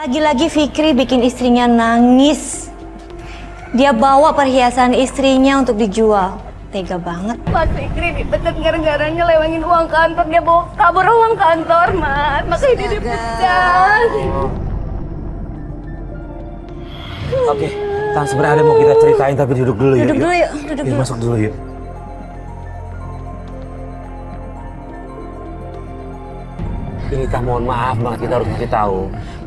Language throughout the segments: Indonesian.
Lagi-lagi Fikri bikin istrinya nangis. Dia bawa perhiasan istrinya untuk dijual. Tega banget. Mas Fikri dipecat gara-gara nyelewengin uang kantor. Dia bawa kabur uang kantor, Mas. Makanya dia dipecat. Oke, Tan, sebenarnya ada mau kita ceritain tapi duduk dulu ya. Duduk dulu yuk, duduk dulu. Masuk dulu yuk. Ini Tan, mohon maaf banget, kita harus kasih tahu.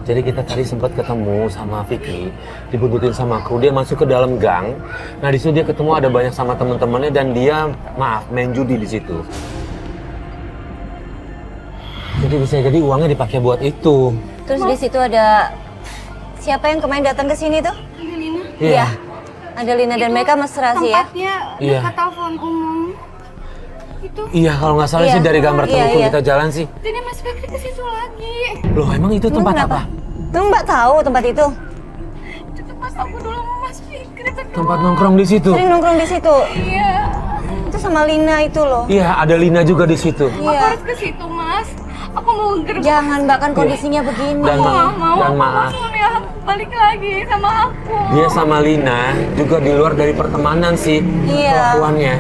Jadi kita tadi sempat ketemu sama Fikri, dibuntutin sama kru, dia masuk ke dalam gang. Nah di situ dia ketemu ada banyak sama teman-temannya dan dia main judi di situ. Jadi bisa jadi uangnya dipakai buat itu. Terus di situ ada siapa yang kemarin datang ke sini tuh? Lina. Iya. Ada Lina dan mereka mesra sih ya. Tempatnya Iya. dekat telepon umum. Itu. Iya, kalau nggak salah Iya. sih dari gambar Iya, telepon iya. kita jalan sih. Jadi Mas Fikri ke situ lagi. Loh, emang itu tempat apa? Mbak tahu tempat itu? Itu pas aku dulu sama Mas Fikri. Tempat nongkrong di situ. Sering nongkrong di situ. Iya. Itu sama Lina itu loh. Iya, ada Lina juga di situ. Aku Iya. harus ke situ, Mas. Aku mau gerbang. Jangan Mbak, kan kondisinya begini. Dan Mau. dan Aku maaf, mau ya balik lagi sama aku. dia sama Lina juga di luar dari pertemanan sih Iya. kelakuannya.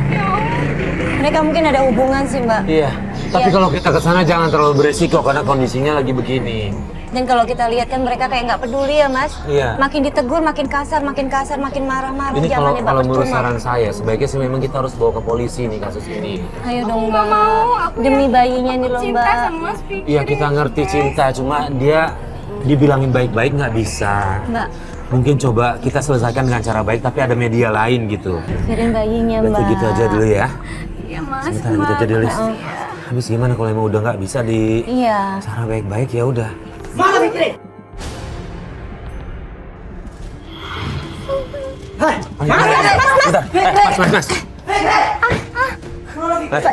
Mereka mungkin ada hubungan sih Mbak. Iya. Tapi Iya. kalau kita ke sana jangan terlalu beresiko karena kondisinya lagi begini. Dan kalau kita lihat kan mereka kayak nggak peduli ya Mas. Iya. Makin ditegur, makin kasar, makin marah-marah. Ini Jangan ya, kalau Mbak, menurut percuma. saran saya sebaiknya sih memang kita harus bawa ke polisi nih kasus ini. Ayo dong Nggak Mbak. mau. Aku Demi ya- bayinya nih aku loh cinta Mbak. sama Mas Fikri. Iya, kita ngerti cinta, cuma dia dibilangin baik-baik nggak bisa. Mbak, Mungkin coba kita selesaikan dengan cara baik tapi ada media lain gitu. pikirin bayinya Berarti Mbak. gitu aja dulu ya. Iya, Mas. Sebentar gitu aja dulu. Habis gimana kalau emang udah nggak bisa di Iya. cara baik-baik ya udah. Mana Fikri? Hei, Bentar.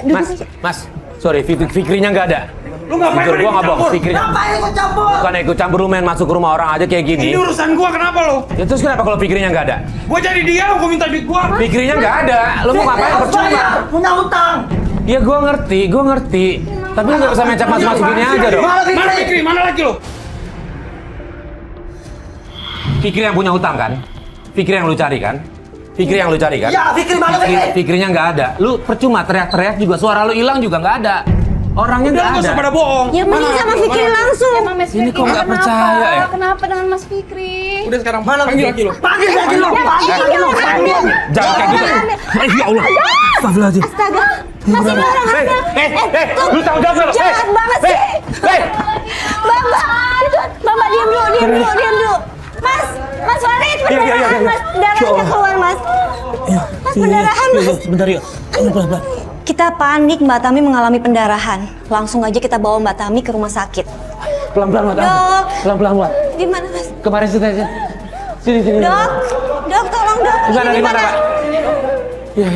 Mas. Mas, sorry, Fikrinya nggak ada. lu ngapain Jujur, gua nggak bohong, campur? Fikrinya. Ngapain ikut campur? Bukan ikut campur, lu main masuk ke rumah orang aja kayak gini. Ini urusan gua, kenapa lu? Ya terus kenapa kalau Fikrinya nggak ada? Gua jadi dia, gua minta duit gua. Fikrinya nggak ada, lu mau ngapain Harus percuma? bayar, punya utang. Ya gua ngerti. Tapi lu nggak usah main masuk gini aja dong. Mana Fikri? Mana lagi lu? Fikri yang punya hutang kan? Fikri yang lu cari kan? Fikri yang lu cari kan? Ya, Fikri mana Fikri? Fikrinya nggak ada. Lu percuma teriak-teriak juga suara lu hilang juga nggak ada. Orangnya Udah, nggak gak ada. usah pada bohong. Ya mending Mana sama lagi lu? Fikri Mana? langsung. Emang Mas Ini Fikri kok nggak kenapa? percaya ya? Kenapa dengan Mas Fikri? Udah sekarang mana panggil lagi lu? Panggil lagi lu. Jangan kayak gitu. Ya Allah. Astagfirullahaladzim. Astaga, masih ada orang ambil. Lu tahu jawab lu? Jahat banget sih. Mbak, diam dulu. Mas Farid, pendarahan Mas. Darahnya keluar Mas. Mas, pendarahan Mas. Sebentar yuk. Pelan-pelan. Kita panik Mbak Tami mengalami pendarahan. Langsung aja kita bawa Mbak Tami ke rumah sakit. Pelan-pelan, Mbak. Dok. Pelan-pelan, Mbak. Gimana Mas? Kemarin aja. Sini. Dok, tolong dok. Di mana, Pak? Iya.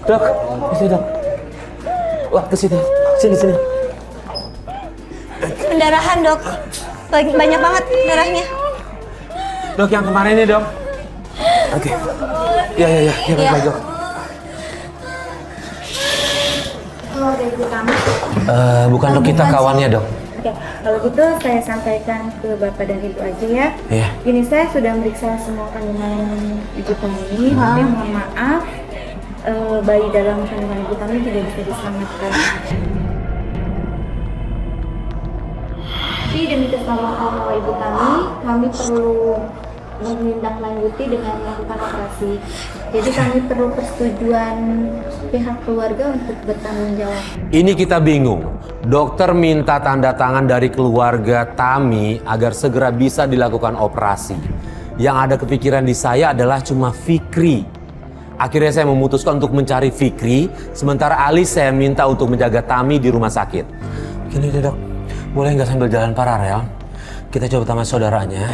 Dok, sini, Dok. Wah, ke situ. Sini. Pendarahan dok. Banyak banget darahnya. Dok, yang kemarin ini, Dok. Oke. Iya, baik, Dok. Keluarga ibu kami. Bukan Dok, kita kawannya, Dok. Oke, kalau gitu saya sampaikan ke bapak dan ibu aja ya. Iya. Gini, saya sudah meriksa semua kandungan ibu kami, tapi mohon maaf, bayi dalam kandungan ibu kami tidak bisa diselamatkan. Tapi demi keselamatan nyawa ibu kami perlu menindaklanjuti dengan melakukan operasi. Jadi kami perlu persetujuan pihak keluarga untuk bertanggung jawab. Ini kita bingung. Dokter minta tanda tangan dari keluarga Tami agar segera bisa dilakukan operasi. Yang ada kepikiran di saya adalah cuma Fikri. Akhirnya saya memutuskan untuk mencari Fikri, sementara Alis saya minta untuk menjaga Tami di rumah sakit. Gini deh Dok, boleh nggak sambil jalan paralel? Kita coba tanya saudaranya.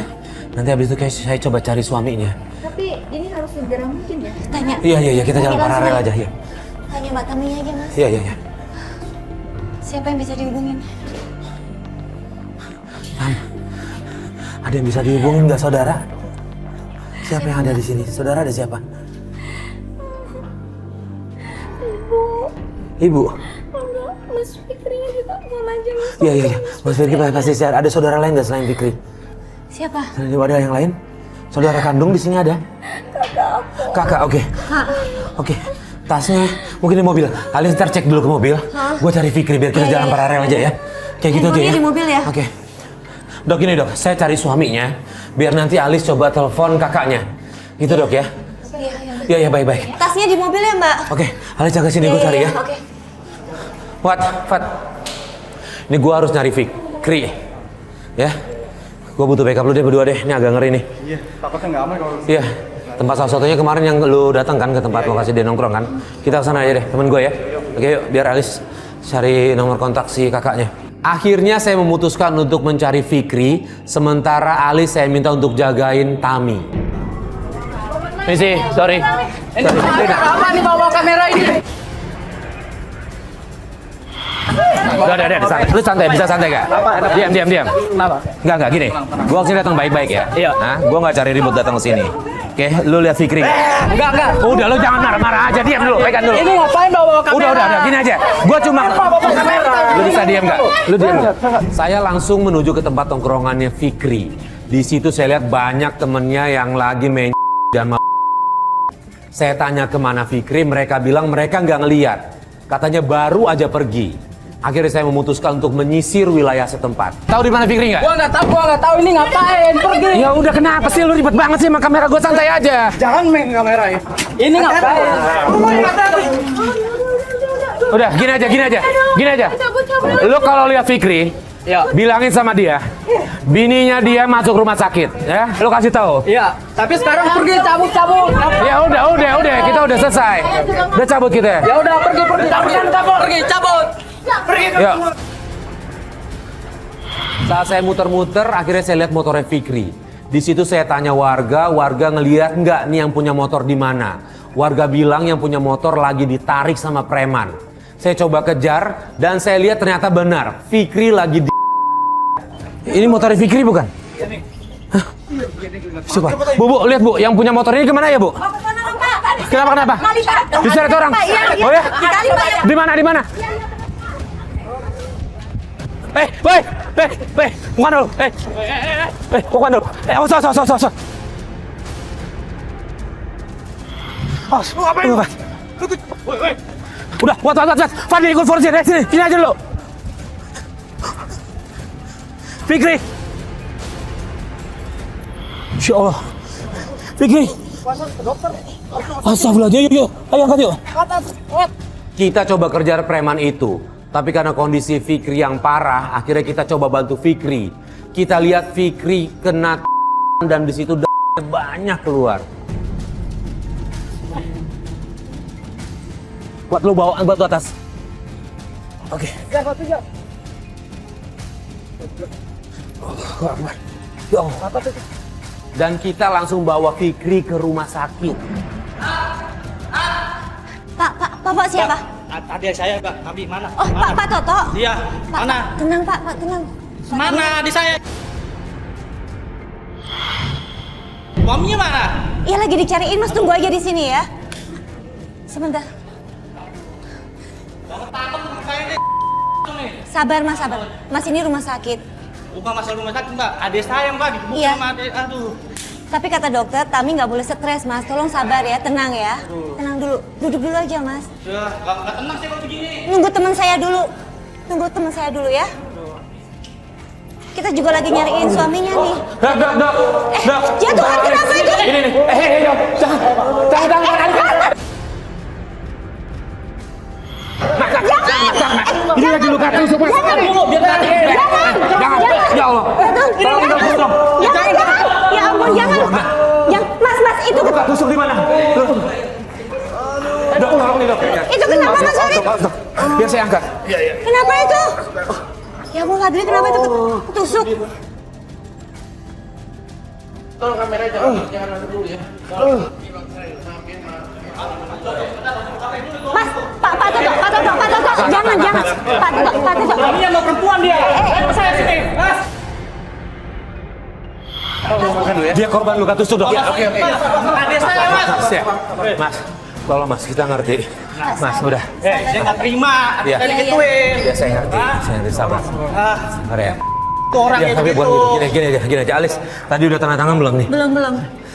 Nanti habis itu saya coba cari suaminya. Tapi ini harus segera mungkin ya. Tanya. Iya, kita jalan Langsung paralel ya. aja ya. Tanya Mbak Tami aja Mas. Iya. Siapa yang bisa dihubungin? Ada yang bisa dihubungin nggak saudara? Siapa yang ada di sini? Saudara ada siapa? Ibu. Ibu. Enggak, Mas Fikri ditelepon aja Mas Iya. Mas Fikri pasti sehat. Ada saudara lain nggak selain Fikri? Siapa? Ada yang lain? Saudara kandung di sini ada? Kakak, oke. Oke. Tasnya mungkin di mobil. Kalian ntar cek dulu ke mobil. Gue cari Fikri biar kita jalan paralel aja ya. Kayak gitu aja ya. Di mobil ya. Oke. Dok, ini dok, saya cari suaminya. Biar nanti Alis coba telepon kakaknya. Gitu dok ya. Iya, baik. Tasnya di mobil ya, Mbak. Oke, Alis jaga sini, gue cari ya. Oke. Fat. Ini gue harus nyari Fikri. Ya. Gue butuh backup lu deh berdua deh. Ini agak ngeri nih. Iya, takutnya nggak aman kalau. Iya. Tempat salah satunya kemarin yang lu datang kan ke tempat lokasi dia nongkrong kan. Kita kesana aja deh, temen gue ya. Oke yuk, biar Alis cari nomor kontak si kakaknya. Akhirnya saya memutuskan untuk mencari Fikri, sementara Alis saya minta untuk jagain Tami. Misi, sorry. Apa nih bawa kamera ini? Udah, santai. Lu santai, bisa santai gak? Diam. Kenapa? Enggak, gini. Gua kesini datang baik-baik ya. Iya. Nah, gua nggak cari ribut datang ke sini. Oke, lu lihat Fikri nggak? Enggak. Udah, lu jangan marah-marah aja. Diam dulu, pegang dulu. Ini ngapain bawa kamera? Udah, gini aja. Gua cuma... Bawa kamera. Lu bisa diam nggak? Lu diam nggak? Saya langsung menuju ke tempat tongkrongannya Fikri. Di situ saya lihat banyak temennya yang lagi main dan saya tanya kemana Fikri, mereka bilang mereka nggak ngeliat. Katanya baru aja pergi. Akhirnya saya memutuskan untuk menyisir wilayah setempat. Tahu di mana Fikri nggak? Gua nggak tahu ini ngapain pergi. Ya udah, kenapa sih lu ribet banget sih sama kamera? Gue santai aja. Jangan main kamera ya. Ini ngapain? Udah, gini aja. Lu kalau lihat Fikri, Ya. bilangin sama dia, bininya dia masuk rumah sakit, ya. Lu kasih tahu. Iya, tapi sekarang pergi cabut. Ya udah, kita udah selesai. Udah cabut kita. Ya udah pergi cabut. Yuk. Saat saya muter-muter, akhirnya saya lihat motornya Fikri. Di situ saya tanya warga ngelihat nggak nih yang punya motor di mana. Warga bilang yang punya motor lagi ditarik sama preman. Saya coba kejar dan saya lihat ternyata benar, Fikri lagi di... Ini motornya Fikri bukan? Hah? Coba, Bu, lihat Bu, yang punya motor ini kemana ya Bu? Kenapa? Diseret orang? Oh ya? Di mana? Woi, bukan dulu. Bukan dulu. Awas. Udah, wat. Fadli ikut polisi, sini aja dulu. Fikri. Insya Allah. Fikri. Astagfirullah, yuk. Ayo angkat yuk. Kita coba kejar preman itu. Tapi karena kondisi Fikri yang parah, akhirnya kita coba bantu Fikri. Kita lihat Fikri kena dan di situ banyak keluar. Buat lu bawa batu atas. Oke. Dan kita langsung bawa Fikri ke rumah sakit. Pak siapa? Tadi saya, Pak. Abi mana? Oh, Pak Toto. Iya. Mana? Tenang, Pak, tenang. Mana adik saya? Maminya mana? Iya, lagi dicariin, Mas. Tunggu aja di sini ya. Sebentar. Sabar, Mas, sabar. Mas, ini rumah sakit. Bukan masalah rumah sakit, Mbak. Adik saya, Mbak. Bukan Iya. sama adik. Aduh. Tapi kata dokter, Tami nggak boleh stres, Mas. Tolong sabar ya, tenang ya. Tenang dulu. Duduk dulu aja, Mas. Sudah, nggak tenang sih kalau begini. Nunggu teman saya dulu ya. Kita juga lagi nyariin suaminya nih. Dok. Jatuhan kenapa itu? Ini nih. Jangan. Ini lagi luka tusuk, Mas. Jangan. Ya Allah. Tolong. Ya ampun, jangan. Mas, itu Luka tusuk di mana? Dok, tolong nih, Dok. itu kenapa, Mas Farid? Dok. Biar saya angkat. Kenapa itu? Ya ampun, Fadli, kenapa itu ketusuk? Tolong kamera jangan ada dulu ya. Mas, Pak Toto, jangan. Pak Toto. Ini mau perempuan dia. Saya sini, Mas. Dia korban luka tusuk, Dok. Oke. Adik saya, Mas. Mas, tolong Mas, kita ngerti. Mas, udah. Saya nggak terima. Iya. Saya digituin. Ya, saya ngerti, sabar. Sabar ya. Itu orang Ya, kayak tapi begitu. buat gini aja, Alis. Tadi udah tanda tangan belum nih? Belum.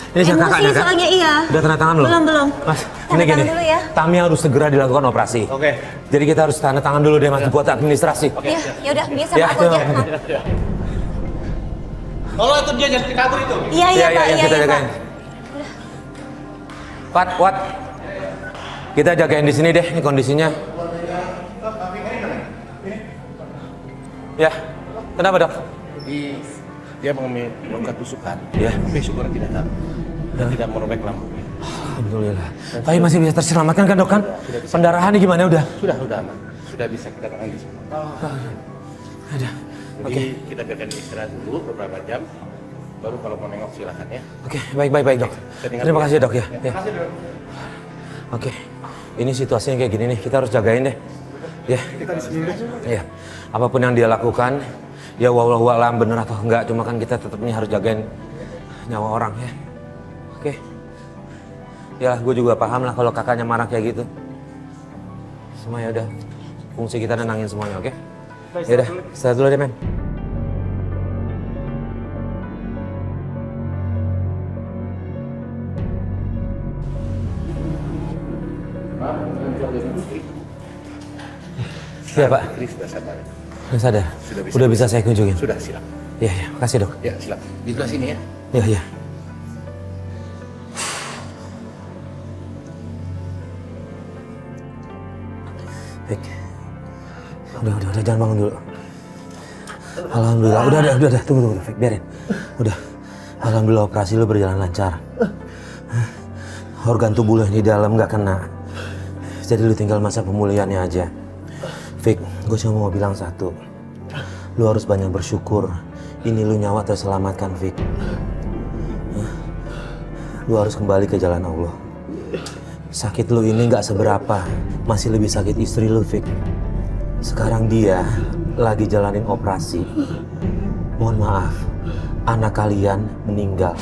Ini sama kakaknya kan? soalnya iya. Udah tanda tangan belum? Belum. Mas, Tanda ini gini. tangan dulu ya. Tami harus segera dilakukan operasi. Oke. Jadi kita harus tanda tangan dulu deh, Mas, buat administrasi. Iya, ya udah, dia sama Ya, aku aja. ya. Kalau itu dia jadi kabur itu. Iya, Pak. Iya, kita Pak. jagain. Wat. Kita jagain di sini deh, ini kondisinya. Ya, kenapa dok? Jadi dia mengalami luka tusukan. Ya. Tapi syukur tidak tahu. Dan tidak merobek lambungnya. Alhamdulillah. Tapi masih bisa terselamatkan kan dok kan? Pendarahannya gimana udah? Sudah aman. Sudah bisa kita tangani semua. Ada. Jadi kita biarkan istirahat dulu beberapa jam. Baru kalau mau nengok silahkan ya. Oke, baik dok. Terima kasih dok ya. Oke, ini situasinya kayak gini nih, kita harus jagain deh. Ya. Kita di sini deh. Iya. Apapun yang dia lakukan, ya wallahu a'lam bener atau enggak, cuma kan kita tetap nih harus jagain nyawa orang ya. Oke. Ya, gue juga paham lah kalau kakaknya marah kayak gitu. Semua ya udah. Fungsi kita nenangin semuanya, oke? Ya udah, istirahat dulu deh, men. Iya Pak. Ini sudah sadar. Sudah sadar. Udah bisa saya kunjungin. Sudah silakan. Iya, makasih dok. Ya silakan. Di sebelah sini ya. Iya. Baik. Udah, jangan bangun dulu. Alhamdulillah, udah, tunggu, Fik, biarin. Udah, alhamdulillah operasi lu berjalan lancar. Organ tubuh lu yang di dalam nggak kena. Jadi lu tinggal masa pemulihannya aja. Fik, gue cuma mau bilang satu. Lu harus banyak bersyukur. Ini lu nyawa terselamatkan, Fik. Lu harus kembali ke jalan Allah. Sakit lu ini nggak seberapa. Masih lebih sakit istri lu, Fik. Sekarang dia lagi jalanin operasi. Mohon maaf, anak kalian meninggal.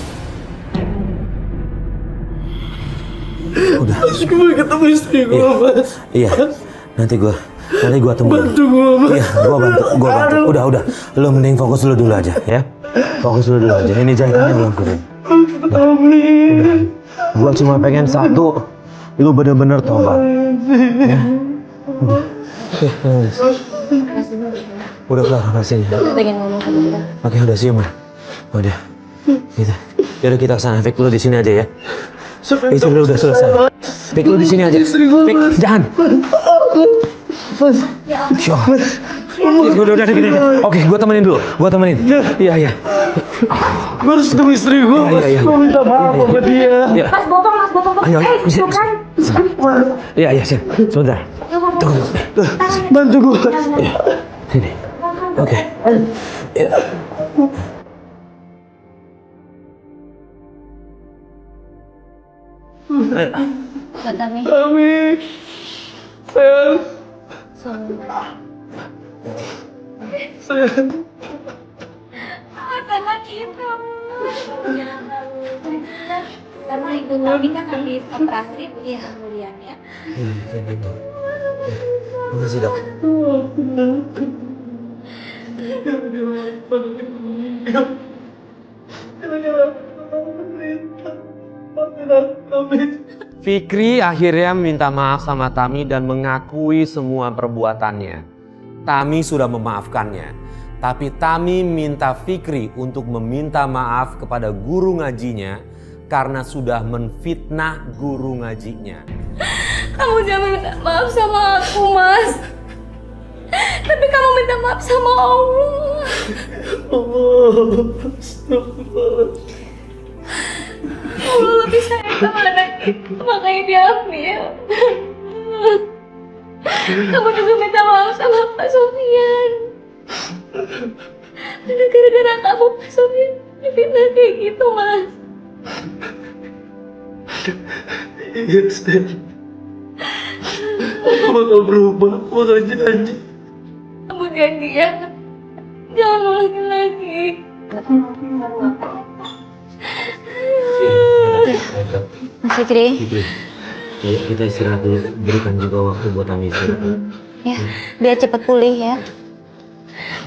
Udah. Gue ketemu istri gue, Mas. Iya. Nanti gua tunggu. Bantu gue, Mas. Iya, gua bantu. Udah. Lu mending fokus dulu aja, ya. Fokus dulu aja. Ini jahitannya belum kering. Udah. Gua cuma pengen satu. Lu bener-bener tobat. Ya. Udah kelar operasinya. Pengen ngomong sama kita. Oke, udah siap, Man. Udah. Gitu. Yaudah kita kesana. Fik, lu di sini aja ya. Itu udah selesai. Fik, lu di sini aja. Fik, jangan. Udah gini aja. Oke, gua temenin dulu. Iya. Gue harus ketemu istri gue, Mas. Iya. Gue minta maaf sama dia. Iya. Mas, bopong. Ayo, bisa. Bukan. Iya, sini. Sebentar. Tunggu. Bantu gue. Sini. Oke. Iya. Mbak Tami. Tami. Sayang. Sayang. Anak kita. Karena ibu kami kan habis operasi, ya kemudian ya. Terima kasih, Dok. Fikri akhirnya minta maaf sama Tami dan mengakui semua perbuatannya. Tami sudah memaafkannya, tapi Tami minta Fikri untuk meminta maaf kepada guru ngajinya karena sudah menfitnah guru ngajinya. Kamu jangan minta maaf sama aku, Mas. Tapi kamu minta maaf sama Allah. Allah lebih sayang sama anak itu, makanya diambil. Kamu juga minta maaf sama Pak Sofian. Karena gara-gara kamu Pak Sofian difitnah kayak gitu, Mas. Iya, Stella. Aku bakal berubah, aku bakal janji. Kamu janji ya, jangan ulangi lagi. Mas Fikri. Ayo kita istirahat dulu, berikan juga waktu buat Tami istirahat. Ya, biar cepat pulih ya.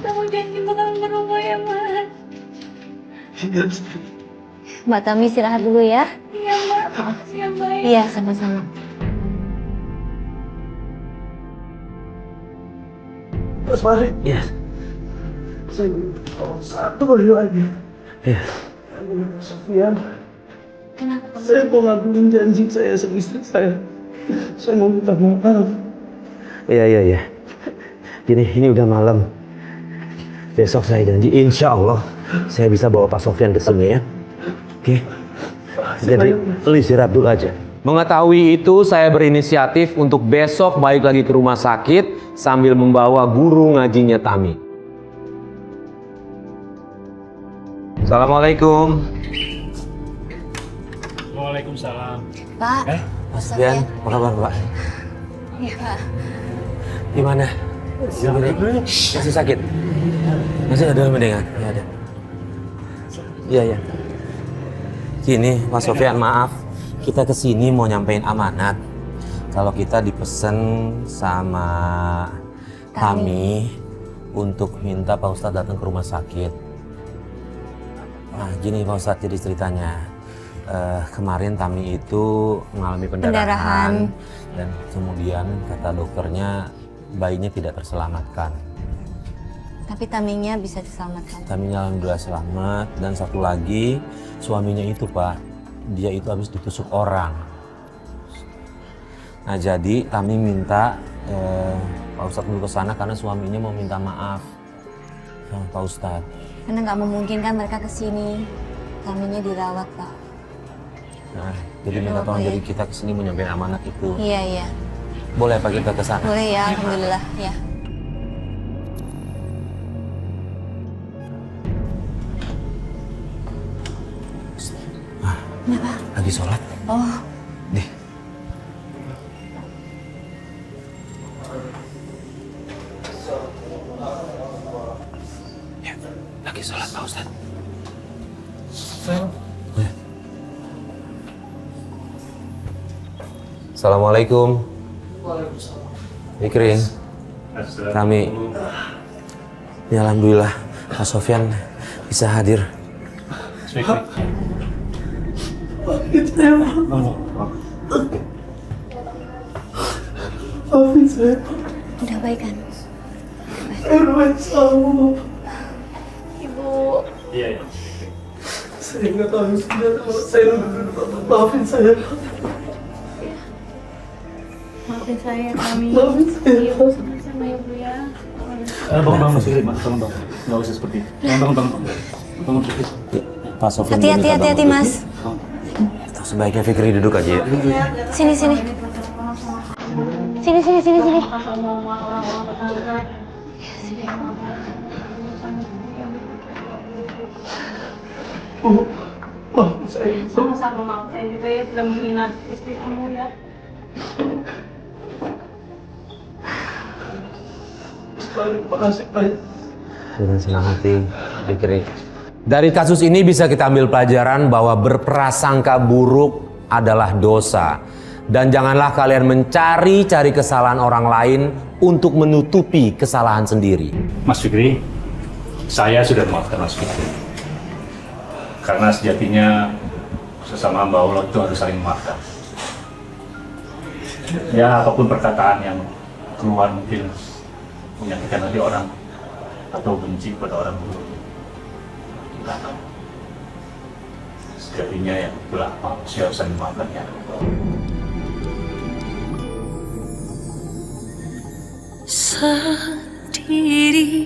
Kamu janji bakal berubah ya, Mas. Iya. Mbak Tami istirahat dulu ya. Iya, Mbak. Makasih ya, Mbak. Iya, sama-sama. Mas Farid, Iya. saya satu kali lagi. Iya. Sofian, Kenapa? saya mau ngabulin janji saya sama istri saya. Saya mau minta maaf. Iya. Ini udah malam. Besok saya janji, insya Allah saya bisa bawa Pak Sofyan ke sini ya. Oke. Jadi lu istirahat dulu aja. Mengetahui itu, saya berinisiatif untuk besok balik lagi ke rumah sakit sambil membawa guru ngajinya Tami. Assalamualaikum. Waalaikumsalam. Pak, Mas Sofyan, apa kabar Pak? iya Pak. Gimana? Masih sakit? Masih ada mendingan? Ya ada. Iya. Gini, Mas Sofyan, maaf. Kita kesini mau nyampein amanat. Kalau kita dipesen sama Tami untuk minta Pak Ustadz datang ke rumah sakit. Nah, gini Pak Ustadz, jadi ceritanya. Kemarin Tami itu mengalami pendarahan. Dan kemudian kata dokternya bayinya tidak terselamatkan. Tapi Taminya bisa diselamatkan. Taminya alhamdulillah selamat, dan satu lagi suaminya itu Pak, dia itu habis ditusuk orang. Nah jadi Tami minta Pak Ustadz dulu ke sana karena suaminya mau minta maaf sama Pak Ustadz. Karena nggak memungkinkan mereka kesini. Taminya dirawat Pak. Nah, jadi minta tolong, jadi kita kesini mau nyampein amanat itu. Iya. Boleh Pak kita ke sana? Boleh ya, alhamdulillah ya. Lagi sholat? Oh, Deh. Ya, lagi sholat Pak Ustadz. Ya. Assalamualaikum. Fikri, kami. Ya alhamdulillah Pak Sofyan bisa hadir. Maafin saya. udah baik kan? Erwin sama. Ibu. Iya. Saya nggak tahu senjata. Saya udah maafin saya. Maafin saya, kami. Maafin saya. Ibu sama ibu ya. Bang, Mas Fikri, Mas, tolong bang. Nggak usah seperti itu. Bang. Fikri. Pak Sofyan. Hati-hati Mas. Sebaiknya Fikri duduk aja ya. Sini. Sini. Maafin saya. Sama-sama maafin juga ya sudah menghina istri kamu ya. Makasih banyak. Dengan senang hati, Fikri. Dari kasus ini bisa kita ambil pelajaran bahwa berprasangka buruk adalah dosa. Dan janganlah kalian mencari-cari kesalahan orang lain untuk menutupi kesalahan sendiri. Mas Fikri, saya sudah memaafkan Mas Fikri. Karena sejatinya sesama hamba Allah itu harus saling memaafkan. Ya, apapun perkataan yang keluar mungkin menyakitkan hati orang atau benci kepada orang buruk. Kita tahu. Sejatinya yang itulah manusia harus saling memaafkannya. Sendiri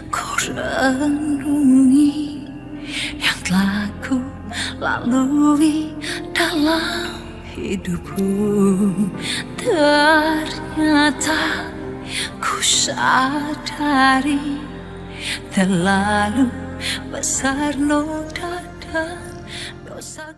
kau renungi yang telah ku lalui dalam hidupku. Ternyata ku sadari terlalu besar noda dan dosa.